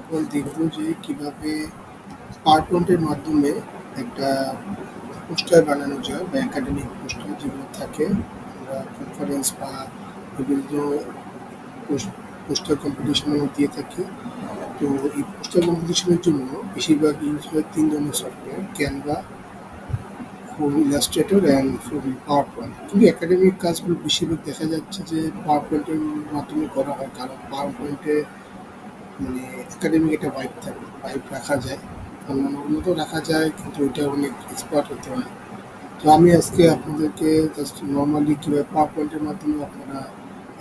এখন দেখব যে কিভাবে PowerPoint এর মাধ্যমে একটা পোস্টার বানানো যায় বা একাডেমিক পোস্টার যেগুলো থাকে আমরা কনফারেন্স বা বিভিন্ন পোস্টার কম্পিটিশনে দিয়ে থাকি। তো এই পোস্টার কম্পিটিশনের জন্য বেশিরভাগ ইউজ হয় ৩ ধরনের software: Canva, for Illustrator and for PowerPoint। কিন্তু একাডেমিক কাজগুলো বেশিরভাগ দেখা যাচ্ছে যে PowerPoint এর মাধ্যমে করা হয়, কারণ PowerPoint এ মানে একাডেমিক একটা ভাইব থাকে, ভাইব রাখা যায়, অন্যান্য তো রাখা যায়, কিন্তু এটা অনেক এক্সপার্ট হতে হয়। তো আমি আজকে আপনাদেরকে জাস্ট নর্মালি কীভাবে পাওয়ার পয়েন্টের মাধ্যমে আপনারা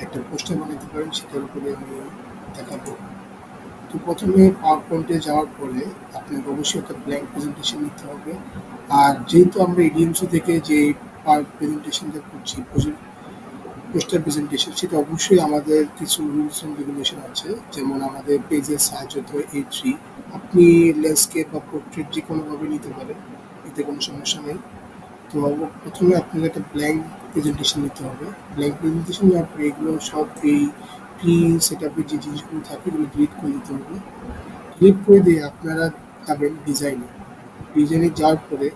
একটা পোস্টার বানাতে পারেন সেটার উপরে আমি দেখাবো। তো প্রথমে পাওয়ার পয়েন্টে যাওয়ার পরে আপনাকে অবশ্যই একটা ব্ল্যাঙ্ক প্রেজেন্টেশন নিতে হবে। আর যেহেতু আমরা এডিএমসি থেকে যে পাওয়ার প্রেজেন্টেশনটা করছি, পোস্টার প্রেজেন্টেশন, সেটা অবশ্যই আমাদের কিছু রুলস অ্যান্ড রেগুলেশন আছে। যেমন আমাদের পেজের সাইজ হতে হয় A3। আপনি ল্যান্ডস্কেপ বা পোর্ট্রেট যে কোনোভাবে নিতে পারেন, এতে কোনো সমস্যা নেই। তো প্রথমে আপনাকে একটা ব্ল্যাঙ্ক প্রেজেন্টেশন নিতে হবে। ব্ল্যাঙ্ক প্রেজেন্টেশন নেওয়ার পরে এগুলো সব এই প্রি সেট আপের যে জিনিসগুলো থাকে এগুলো ডিলিট করে দিতে হবে। ডিলিট করে দিয়ে আপনারা যাবেন ডিজাইনে। ডিজাইনে যাওয়ার পরে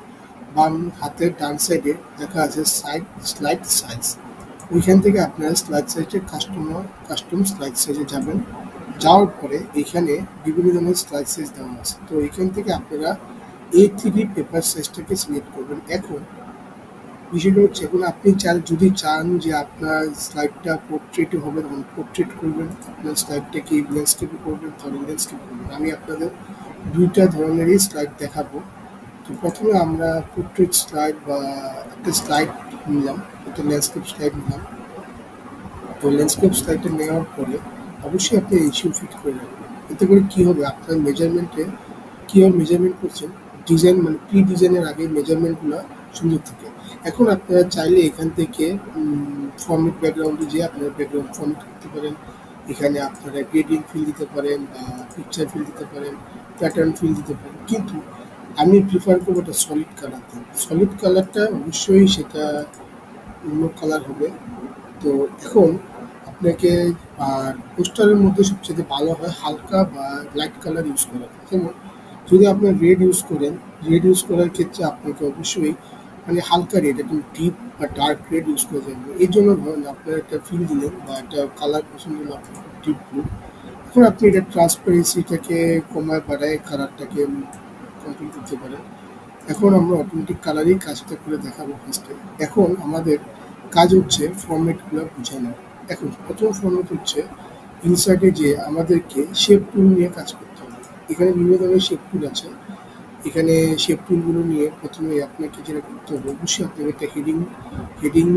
বাম হাতের ডান সাইডে দেখা আছে স্লাইড সাইজ। ওইখান থেকে আপনারা স্লাইড সাইজে কাস্টম স্লাইড সাইজে যাবেন। যাওয়ার পরে এখানে বিভিন্ন ধরনের স্লাইড সাইজ দেওয়া আছে। তো এখান থেকে আপনারা A3 পেপার সাইজটাকে সিলেক্ট করবেন। এখন বিষয়টা হচ্ছে, এখন আপনি যদি চান যে আপনার স্লাইডটা পোর্ট্রেটে হবে, তখন পোর্ট্রেট করবেন। আপনার স্লাইডটাকে ল্যান্ডস্কেপে করবেন, তাহলে ল্যান্ডস্কেপ করবেন। আমি আপনাদের দুইটা ধরনেরই স্লাইড দেখাবো। তো প্রথমে আমরা পোর্ট্রেট স্লাইড বা একটা স্লাইড নিলাম, একটা ল্যান্ডস্কেপ স্লাইড নিলাম। তো ল্যান্ডস্কেপ স্লাইডটা নেওয়ার পরে অবশ্যই আপনি রেশিও ফিট করে রাখবেন। এতে করে কী হবে, আপনার মেজারমেন্টে কীভাবে মেজারমেন্ট করছেন, ডিজাইন মানে প্রি ডিজাইনের আগে মেজারমেন্টগুলো সুন্দর থাকে। এখন আপনারা চাইলে এখান থেকে ফর্মেট ব্যাকগ্রাউন্ডে যেয়ে আপনারা ব্যাকগ্রাউন্ড ফর্মেট করতে পারেন। এখানে আপনারা গ্রেডিয়েন্ট ফিল দিতে পারেন বা পিকচার ফিল দিতে পারেন, প্যাটার্ন ফিল দিতে পারেন। কিন্তু আমি প্রিফার করবো একটা সলিড কালার দিন। সলিড কালারটা অবশ্যই সেটা অন্য কালার হবে। তো এখন আপনাকে আর পোস্টারের মধ্যে সবচেয়ে ভালো হয় হালকা বা লাইট কালার ইউজ করা। যেমন যদি আপনার রেড ইউজ করেন, রেড ইউজ করার ক্ষেত্রে আপনাকে অবশ্যই মানে হালকা রেড, একদম ডিপ বা ডার্ক রেড ইউজ করে যাবেন। এই জন্য ধরেন আপনার একটা ফিল দিলেন বা একটা কালার পছন্দ হলো আপনার ডিপ ব্লু। এখন আপনি এটা ট্রান্সপারেন্সিটাকে কমায় বাড়ায় কালারটাকে কন্ট্রোল করতে পারেন। এখন আমরা অটোমেটিক কালারেই কাজটা করে দেখাবো ফার্স্টে। এখন আমাদের কাজ হচ্ছে ফরম্যাটগুলো বোঝানো। এখন প্রথম ফরম্যাট হচ্ছে ইনসার্টে যে আমাদেরকে শেপ টুল নিয়ে কাজ করতে হবে। এখানে বিভিন্ন ধরনের শেপ টুল আছে। এখানে শেপ টুলগুলো নিয়ে প্রথমে আপনাকে যেটা করতে হবে, অবশ্যই আপনাকে একটা হেডিং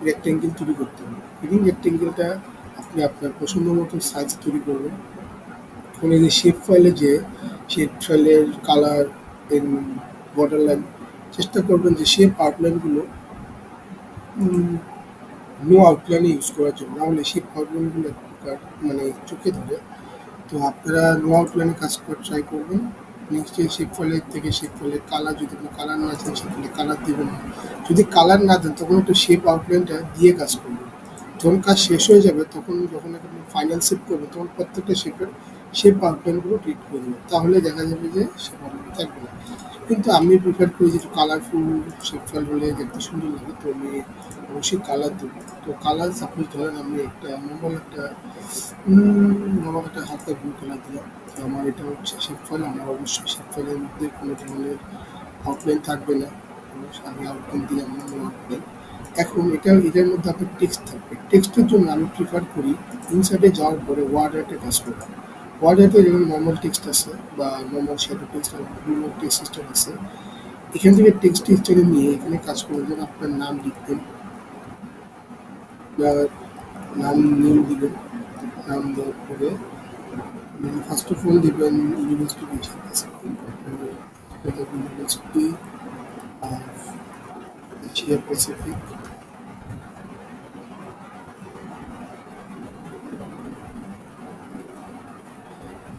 রেক্ট্যাঙ্গেল তৈরি করতে হবে। হেডিং রেক্ট্যাঙ্গেলটা আপনি আপনার পছন্দ মতো সাইজ তৈরি করবেন। এখন এই যে শেপ ফাইলের কালার এর বর্ডার লাইন চেষ্টা করবেন যে শেপ আউটলাইনগুলো নো আউটলাইনে ইউজ করার জন্য, নাহলে শেপ আউটলাইনগুলো মানে চোখে ধরে। তো আপনারা নো আউটলাইনে কাজ করার ট্রাই করবেন। নেক্সট শেপ ফাইলের থেকে শেপ ফাইলের কালার, যদি আপনি কালার না দেন সেখানে কালার দেবেন না। যদি কালার না দেন তখন একটু শেপ আউটলাইনটা দিয়ে কাজ করবেন। যখন কাজ শেষ হয়ে যাবে তখন যখন আপনি ফাইনাল শেপ করবেন তখন প্রত্যেকটা শেপ আউটলাইনগুলো ডিলিট করে দেবেন। তাহলে দেখা যাবে যে শেপ আউটলাইন থাকবে না। কিন্তু আমি প্রিফার করি যে একটু কালারফুল শেপ ফাইল হলে দেখতে সুন্দর লাগে, তো আমি অবশ্যই কালার দেবো। তো কালার সাপোজ ধরেন আমি একটা নর্মাল একটা হালকা ব্লু কালার দিলাম। তো আমার এটা হচ্ছে শেপ ফাইল, আমার অবশ্যই শেপ ফাইলের মধ্যে কোনো ধরনের আউটলাইন থাকবে না। আমি আউটলাইন দিলাম না, নো আউটলাইন। এখন এটার মধ্যে আপনার টেক্সট থাকবে। টেক্সটের জন্য আমি প্রিফার করি ইনসার্টে যাওয়ার পরে ওয়ার্ড আর্টে কাজ করা। ওয়ার্ড আর্টে যেমন নর্মাল টেক্সট আছে বা নর্মাল শ্যাডো টেক্সট আছে, বিভিন্ন টেক্সট সিস্টেম আছে। এখান থেকে টেক্সট হিস্টোরি নিয়ে এখানে কাজ করবেন। যেন আপনার নাম লিখবেন, আপনার নাম নেম দিবেন। নাম দেওয়ার পরে ফার্স্ট অফ অল দিবেন university university of Asia Pacific.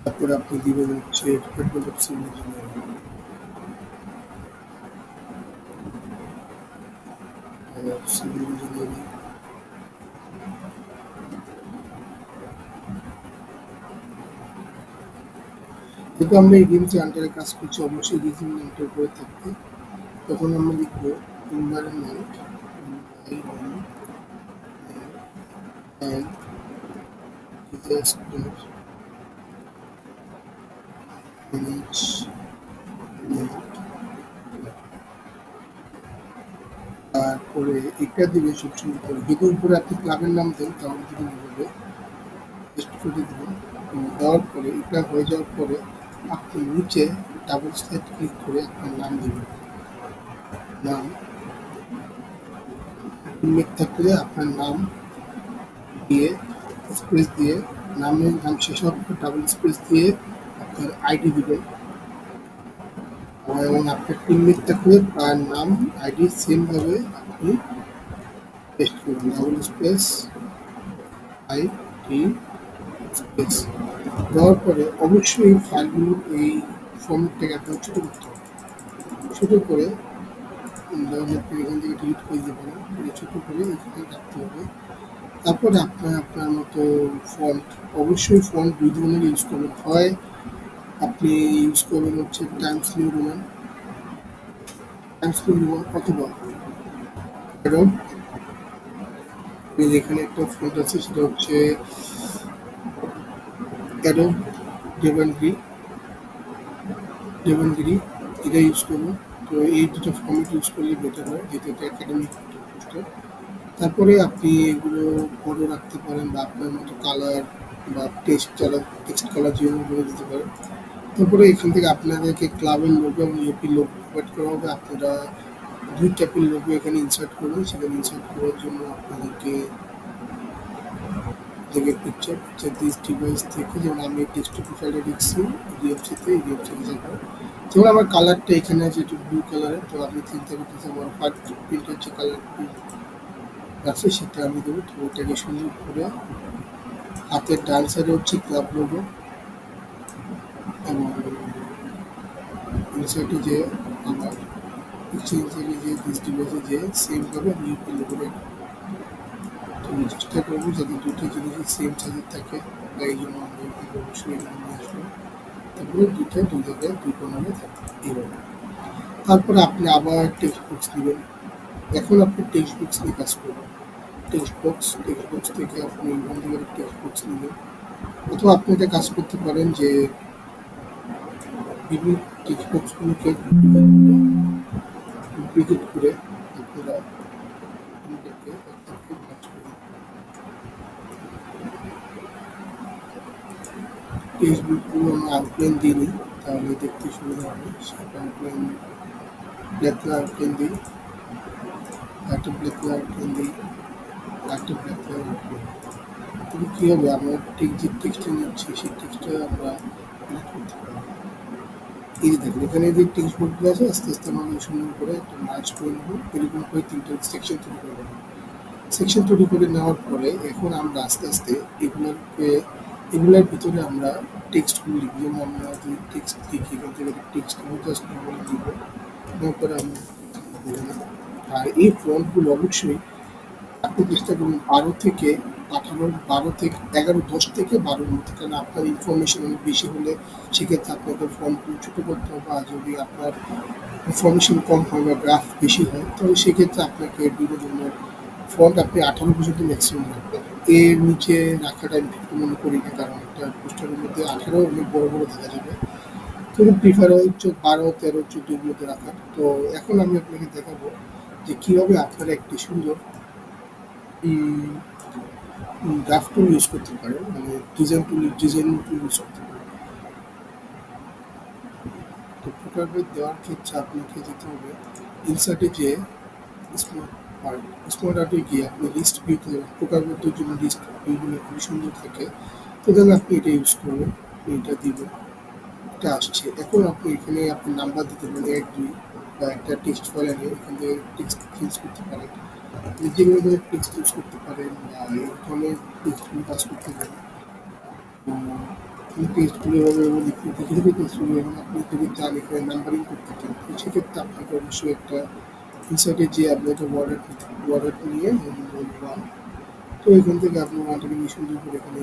তারপরে আপনি দিবেন হচ্ছে department of civil engineering. Civil engineering যেহেতু আমরা এই গেমসের আন্ডারে কাজ করছি, অবশ্যই রিজিম নামটা উপরে থাকবে। তখন আমরা লিখব এনভায়রনমেন্ট অ্যান্ড ডিজাস্টার ম্যানেজমেন্ট। তারপরে এটা দিবে সবসময় করে, যদি উপরে আপনি ক্লাবের নাম দেন তাহলে যদি হবে টেস্ট করে দেবেন। দেওয়ার পরে এটা হয়ে যাওয়ার পরে আপনি নিচে ডাবল স্ল্যাশ ক্লিক করে আপনার নাম দেবেন। নাম উল্লেখ থাকলে আপনার নাম দিয়ে স্পেস দিয়ে নামের নাম শেষ হওয়ার পর ডাবল স্পেস দিয়ে আপনার আইডি দিবেন, এবং আপনার টিমমেট থাকলে তার নাম আইডি সেম ভাবে আপনি পেস্ট করবেন। ডাবল স্পেস আইডি স্পেস দেওয়ার পরে অবশ্যই এই ফাইলগুলো এই ফর্মেটটাকে আপনার ছোটো করতে হবে। ছোটো করে ধরুন আপনি এখান থেকে ডিলিট করে দিতে পারেন, ছোটো করে এখানে রাখতে হবে। তারপরে আপনার আপনার মতো ফন্ট, অবশ্যই ফন্ট দুই ধরনের ইউজ করবেন। হয় আপনি ইউজ করবেন হচ্ছে টাইমস নিউ রোমান অথবা অ্যাডোব। এখানে একটা ফন্ট আছে, সেটা হচ্ছে অ্যাডোব ডেভনগিরি, এটা ইউজ করবো। তো এই দুটো ফর্মেট ইউজ করলে বেটার হয়, যেহেতু এটা একাডেমিক পোস্টার। তারপরে আপনি এগুলো বড় রাখতে পারেন বা আপনার মতো কালার বা টেক্সট কালার যেগুলো বলে দিতে পারেন। তারপরে এখান থেকে আপনাদেরকে ক্লাবের লোগো এবং ইউপি লোগো প্রোভাইড করা হবে। আপনারা দুই টাইপের লোগো এখানে ইনসার্ট করবেন। সেখানে ইনসার্ট করার জন্য আপনাদেরকে পিকচার দিস ডিভাইস থেকে, যেমন আমি টেক্সট প্রোফাইলে লিখছি ইডিএফসিতে যাবো। যেমন আমার কালারটা এখানে আছে একটু ব্লু কালারের, তো আপনি চিন্তা করতেছেন আমার ফার্স্ট প্রিন্টের যে কালার আছে সেটা আমি দেবো। তো ওটাকে সুন্দর করে হাতের ডান সাইডে হচ্ছে ক্লাব লোগো, এবং ইনসার্টে যে আমার এক্সচেঞ্জে যে দিস ডিভাইসে যে সেম ভাবে আমি ইউপি লোগোটা আমি চেষ্টা করবো যাতে দুটো জিনিসই সেম সাইজের থাকে, বা এই জন্য আমি অবশ্যই এখানে নিয়ে আসবো। তারপরে দুটো দুই জায়গায় দুই কোণে থাকে এইভাবে। তারপরে আপনি আবার টেক্সট বক্স নেবেন। এখন আপনি টেক্সট বক্স নিয়ে কাজ করবেন। টেক্সট বক্স থেকে আপনি এখান থেকে টেক্সট বক্স নেবেন, অথবা আপনি এটা কাজ করতে পারেন যে বিভিন্ন টেক্সট বক্সগুলোকে ডুপ্লিকেট করে আপনারা এটাকে টেক্সটবুকগুলো আমরা আউটলাইন দিই, তাহলে দেখতে সুবিধা হবে। সেটা আউটলাইন ব্ল্যাক আউটলাইন দিই, একটা ব্ল্যাক আউটলাইন দিই, একটা ব্ল্যাক আউটলাইন। তবে কী হবে, আমরা যে টেক্সটটা নিচ্ছি সেই টেক্সটটা আমরা করতে পারবো। এই যে দেখুন এখানে যে টেক্সট বুকগুলো আছে, আস্তে আস্তে আমরা সুন্দর করে একটা মার্চ করে নেবো। এরকম করে তিনটে সেকশন তৈরি করে নেবো। সেকশন তৈরি করে নেওয়ার পরে এখন আমরা আস্তে আস্তে এগুলোর ভিতরে আমরা টেক্সটগুলো লিখব। যেমন আমরা যদি টেক্সট লিখি, এখান থেকে টেক্সটগুলো জাস্ট নর্মালি দিব, দেওয়ার পরে আমরা আর এই ফন্টগুলো অবশ্যই আপনি চেষ্টা করুন 12 থেকে 11, 10 থেকে 12-র মধ্যে, কারণ আপনার ইনফরমেশন অনেক বেশি হলে সেক্ষেত্রে আপনাকে ফন্টগুলো ছোটো করতে হবে। আর যদি আপনার ইনফরমেশন কম হয় বা গ্রাফ বেশি হয়, তাহলে সেক্ষেত্রে আপনাকে বিভিন্ন ধরনের ফন্ট আপনি 18 পর্যন্ত ম্যাক্সিমাম রাখবেন। এর নিচে রাখাটা আমি ঠিক মনে করি না, কারণ একটা পোস্টারের মধ্যে 18 অনেক বড় বড় দেখা যাবে। তো প্রিফার হচ্ছে 12, 13, 14-র মধ্যে রাখার। তো এখন আমি আপনাকে দেখাবো যে কীভাবে আপনারা একটি সুন্দর গ্রাফ টুল ইউজ করতে পারেন, মানে ডিজাইন টুল ইউজ করতে পারেন। তো প্রোটোটাইপ দেওয়ার ক্ষেত্রে আপনাকে যেতে হবে ইনসার্টে যে স্মার্ট আর্টে গিয়ে আপনি লিস্ট ভিউতে প্রোটোটাইপের জন্য লিস্ট ভিউগুলো খুবই সুন্দর থাকে। তো তাহলে আপনি এটা ইউজ করবেন, এটা দিবেন, এটা আসছে। এখন আপনি এখানে আপনি নাম্বার দিতে পারেন 1, 2, বা একটা টেক্সট ফাইল এনে এখান থেকে টেক্সট চেঞ্জ করতে পারেন, যেগুলো ধরে টেক্সট ইউজ করতে পারেন, বা এই ধরনের টেক্সটগুলো কাজ করতে পারেন। টেক্সটগুলো এভাবে লিখে দেখে টেক্সটগুলো এবং আপনি যদি চান এখানে নাম্বারিং করতে চান, তো সেক্ষেত্রে আপনাকে অবশ্যই একটা ইনসার্টে যে আপনি একটা ওয়ার্ডার নিয়ে ওয়ান, তো এখান থেকে আপনি ওয়ানটাকে নিয়ে সুন্দর করে এখানে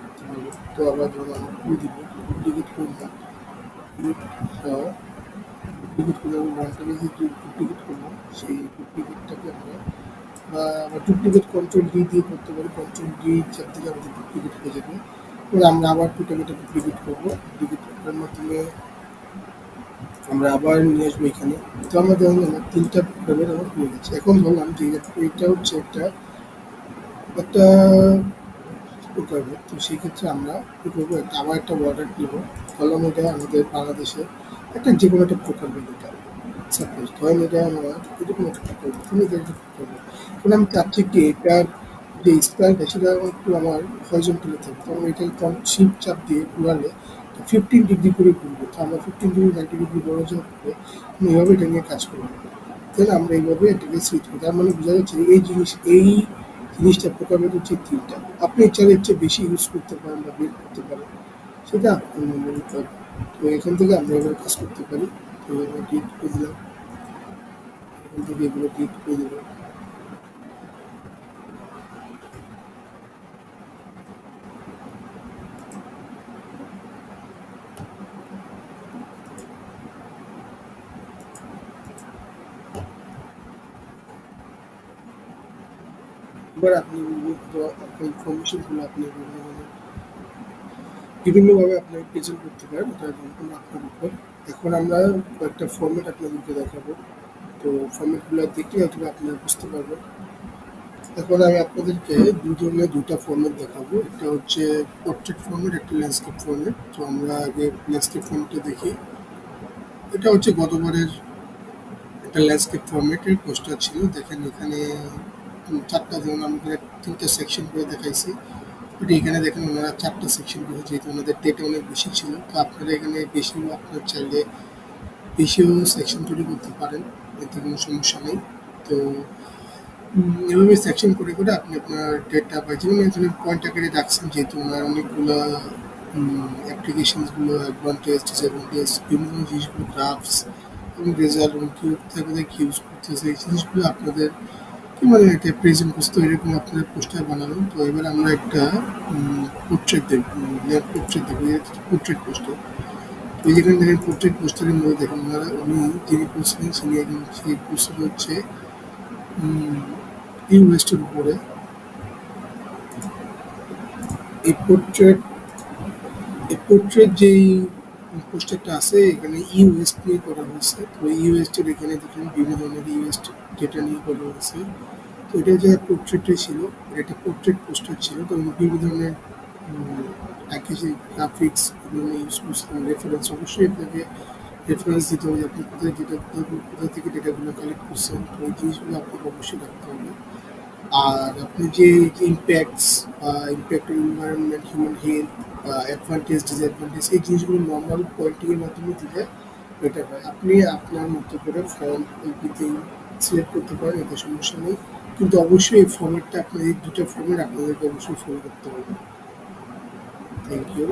করতে পারবেন। তো আবার ধরুন আমরা টু দিব, ডুপ্লিকেট করে দিলাম, ডুপ্লিকেট করে আমি ওয়ানটাকে যে ডুপ্লিকেট করলাম সেই ডুপ্লিকেটটাকে আমরা বা ডুপ্লিকেট কন্ট্রোল ডি দিয়ে করতে পারি। কন্ট্রোল ডি চাপ দিলে আমাদের ডুপ্লিকেট হয়ে যাবে। এবার আমরা আবার টোটাল এটা ডুপ্লিকেট করবো। ডুপ্লিকেট করার মাধ্যমে আমরা আবার নিয়ে আসবো এখানে। তো আমরা দেখুন আমার ৩টা প্রোগ্রামের আমার হয়ে গেছে। এখন ধরলাম যে এটা হচ্ছে একটা একটা প্রোগ্রামের। তো সেক্ষেত্রে আমরা কি করবো, আবার একটা অর্ডার নেবো। ধরলাম এটা আমাদের বাংলাদেশে একটা যে কোনো একটা প্রোগ্রামের এটা। সাপোজ ধরেন এটা আমার এরকম একটা প্রোগ্রাম, তুমি এটা একটা প্রোগ্রাম। এখন আমি চাচ্ছি কি এটার যে স্টাইলটা সেটা একটু আমার হরিজন্টালি থাকবে। তখন এটা শিফট চাপ দিয়ে ঘুরালে 15 ডিগ্রি করে ঘুরবে। তো আমরা 15 ডিগ্রি 90 ডিগ্রি বড় জন্য করে আমি এইভাবে এটা নিয়ে কাজ করবো। তাহলে আমরা এইভাবে এটাকে সুইচ করি। তার মানে বোঝা যাচ্ছে এই জিনিসটা প্রোগ্রামের হচ্ছে ৩টা। আপনি চাইলে এর চেয়ে বেশি ইউজ করতে পারেন বা বের করতে পারেন, সেটা আপনার মনে নিতে হবে। তো এখান থেকে আমরা এবার কাজ করতে পারি। তো এবার ডিলিট করে দিলাম, এখান থেকে এগুলো ডিলিট করে দিলাম। এবার আপনি আপনার ইনফরমেশনগুলো আপনি বিভিন্নভাবে আপনার প্রেজেন্ট করতে পারেন, এটা সম্পূর্ণ আপনার উপর। এখন আমরা কয়েকটা ফর্মেট আপনাদেরকে দেখাবো। তো ফর্মেটগুলো দেখলে হয়তো আপনারা বুঝতে পারবেন। এখন আমি আপনাদেরকে দুই ধরনের ২টা ফর্মেট দেখাবো। একটা হচ্ছে পোর্ট্রেট ফর্মেট, একটা ল্যান্ডস্কেপ ফর্মেট। তো আমরা আগে ল্যান্ডস্কেপ ফর্মেটটা দেখি। এটা হচ্ছে গতবারের একটা ল্যান্ডস্কেপ ফর্মেটের পোস্টার ছিল। দেখেন এখানে ৪টা, যেমন আমি এখানে ৩টা সেকশন করে দেখাইছি। বাট এখানে দেখেন ওনারা ৪টা সেকশন করে, যেহেতু ওনাদের ডেটা অনেক বেশি ছিল। তো আপনারা এখানে বেশিও আপনার চাইলে বেশিও সেকশন তৈরি করতে পারেন, এতে কোনো সমস্যা নেই। তো এভাবে সেকশন করে করে আপনি আপনার ডেটা বা যেমন এখানে পয়েন্ট আকারে রাখছেন, যেহেতু ওনার অনেকগুলো অ্যাপ্লিকেশনসগুলো অ্যাডভান্টেজ ডিসঅ্যাডভান্টেজ বিভিন্ন জিনিসগুলো গ্রাফস এবং রেজাল্ট এবং কি কোথায় কি ইউজ করতেছে এই জিনিসগুলো আপনাদের কি মানে এটা প্রেজেন্ট করতে এরকম আপনাদের পোস্টার বানাবেন। তো এবার আমরা একটা পোর্ট্রেট দেখব, পোর্ট্রেট পোস্টার। তো যেখানে দেখেন পোর্ট্রেট পোস্টারের মধ্যে দেখেন ওনারা যিনি করছিলেন তিনি একজন, সেই পোস্টার হচ্ছে ইউএসটির উপরে। এই পোর্ট্রেট যেই পোস্টারটা আছে এখানে ইউএস নিয়ে করা হয়েছে। তো ইউএসটির এখানে দেখেন বিভিন্ন ধরনের ইউএসটি ডেটা নিয়ে করা হয়েছে। তো এটা যে পোর্ট্রেটে ছিল, এটা পোর্ট্রেট পোস্টার ছিল। তো বিভিন্ন ধরনের প্যাকেজে গ্রাফিক্স বিভিন্ন ইউজ করছিলাম। রেফারেন্স অবশ্যই আপনাকে রেফারেন্স দিতে হবে, আপনি কোথা থেকে ডেটাগুলো কালেক্ট করছেন। তো এই জিনিসগুলো আপনাকে অবশ্যই রাখতে হবে। আর আপনি যে ইম্প্যাক্টস বা ইম্প্যাক্ট এনভায়রনমেন্ট, হিউম্যান হেলথ বা অ্যাডভান্টেজ ডিসঅ্যাডভান্টেজ এই জিনিসগুলো নর্মাল পয়েন্টিংয়ের মাধ্যমে দিলে বেটার হয়। আপনি আপনার মতো করে ফর্ম এলপিতেই সিলেক্ট করতে পারেন, এতে সমস্যা নেই। কিন্তু অবশ্যই এই ফর্মেটটা আপনার এই ২টা ফর্মেট আপনাদেরকে অবশ্যই ফলো করতে হবে। Thank you.